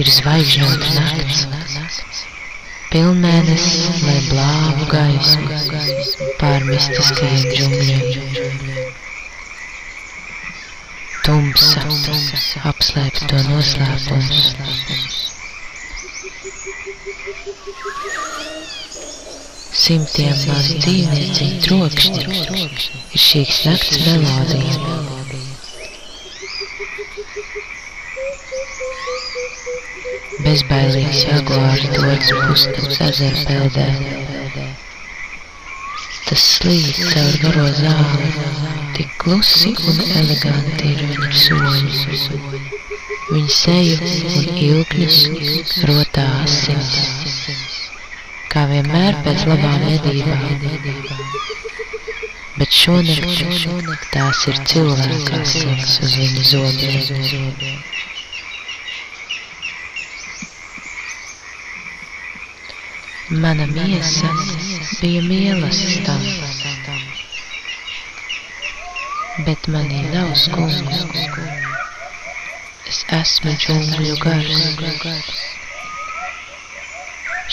Ir zvaigžņota nakts, pilnmēnesis, lai blāvu gaismu pār mistiskajiem džungļiem. Tumsa apslēpj to noslēpumus. Simtiem mazu dzīvnieciņu trokšņi ir šīs nakts melodija. Bezbailīgs jaguāra dodas pustams ezera peldē. Tas slīd caur garo zāli, tik klusi un eleganti ir viņa soļi. Viņa seju un ilkņus rotā asins, kā vienmēr pēc labām medībām. Bet šonakt tās ir cilvēka asins uz viņa zobiem. Mana miesa bija mīlestam, bet manī nav skumju. Es esmu džungļu gars.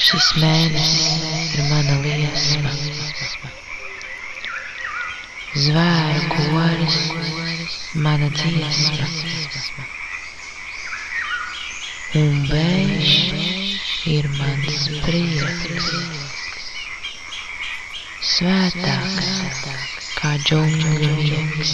Šis mēnesis ir mana liesma. Zvēru koris, mana dziesma. Un vējš ir mans prieks. Svētāks kā džungļu miegs.